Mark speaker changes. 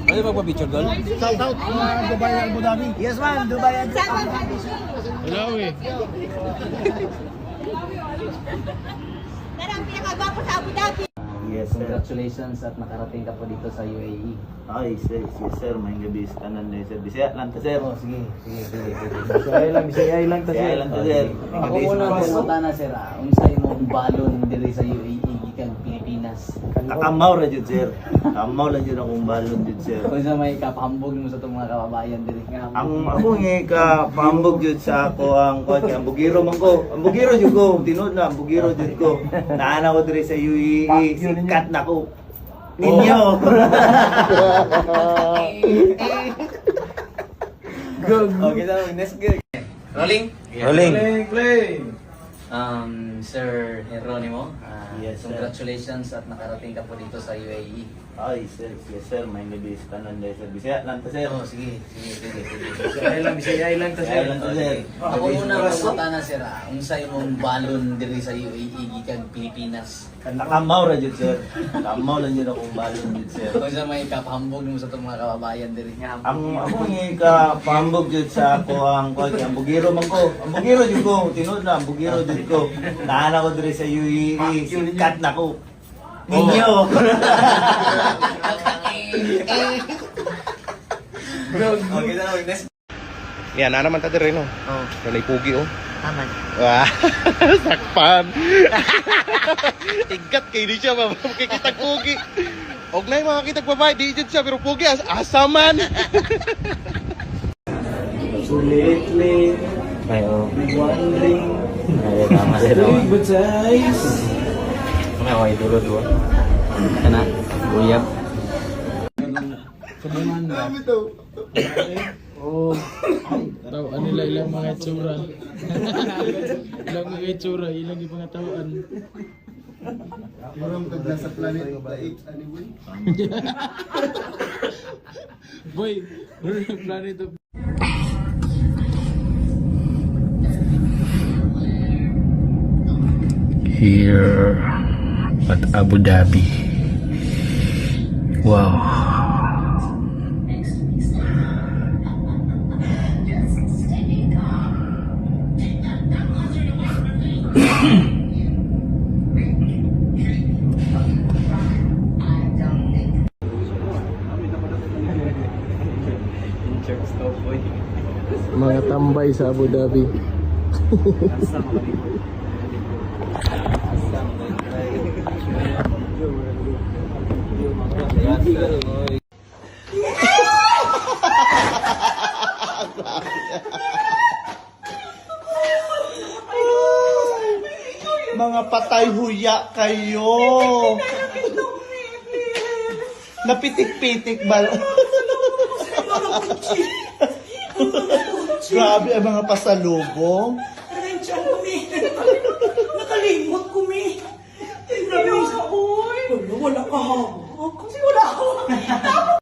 Speaker 1: Pwede magpa-picture doon?
Speaker 2: Shout out Dubai and Abu Dhabi.
Speaker 3: Yes ma'am, Dubai and Abu Dhabi.
Speaker 2: Hello eh.
Speaker 4: Narang pinakagwapo sa Abu Dhabi.
Speaker 3: Yes sir. Congratulations at nakarating ka po dito sa UAE.
Speaker 5: Ay, yes sir, may gabi sa kanan na sir. Bisaya lang ta sir.
Speaker 3: Oh, sige. Bisaya lang ta
Speaker 5: Bisaya lang ta sir.
Speaker 3: Ako muna sir, matana sir. Unsay mo balon diri sa UAE gikan Pilipinas.
Speaker 5: Nakamaw ra jud sir. Nakamaw lang jud akong balon jud sir.
Speaker 3: Unsa may kapahambog mo sa itong mga kababayan diri nga.
Speaker 5: Ang ako nga ka pambog jud sa ako ang ang bugiro man ko. Ang bugiro jud ko, tinod na bugiro jud ko. Naana ko diri sa UAE, sikat na ko. Ninyo.
Speaker 3: Go. Okay, so next go. Rolling.
Speaker 1: Rolling.
Speaker 2: Play.
Speaker 3: Sir Jeronimo,
Speaker 5: Yes, sir.
Speaker 3: congratulations at nakarating ka po dito sa UAE.
Speaker 5: Ay, yes sir, may gabi sa kanan na sir. Bisaya lang ta sir.
Speaker 3: Oh, sige.
Speaker 2: Bisaya lang ta
Speaker 5: Bisaya lang ta sir.
Speaker 3: Ako muna matana sir, unsay mong balon diri sa UAE gikan Pilipinas.
Speaker 5: Nakamaw ra jud sir. Nakamaw lang jud akong balon jud sir.
Speaker 3: Unsa may kapahambog mo sa itong mga kababayan diri nga.
Speaker 5: Ang ako nga ka pambog jud sa ako ang bugiro man ko. Ang bugiro jud ko, tinod na bugiro jud ko. Naana ko diri sa UAE, sikat na ko. Ninyo.
Speaker 3: Okay na, next.
Speaker 1: Yan, na naman tayo rin, no?
Speaker 3: Oh,
Speaker 1: Kalay pugi, oh.
Speaker 3: tama.
Speaker 1: Wah, sakpan. Igat kayo di siya, makikitag pugi. Og na yung mga kitag babae, di dyan siya, pero pugi, asaman.
Speaker 5: Lately,
Speaker 1: Ay, oh.
Speaker 5: wondering.
Speaker 1: Ay, tama sila.
Speaker 5: But eyes.
Speaker 1: May okay, dulo. Kana, uyab.
Speaker 2: Oh. Tawaan nila ilang mga itsura. Ilang mga itsura, ilang yung mga tawaan. Parang pag nasa planet of the apes, anyway. Boy, planet of
Speaker 6: here at Abu Dhabi. Wow.
Speaker 2: mga tambay sa Abu Dhabi.
Speaker 5: Mga patay huya kayo. Napitik-pitik ba? Grabe ang mga pasalubong.
Speaker 4: Nakalimot kumi. Grabe sa oy. Wala ka hawak. Kasi wala ako.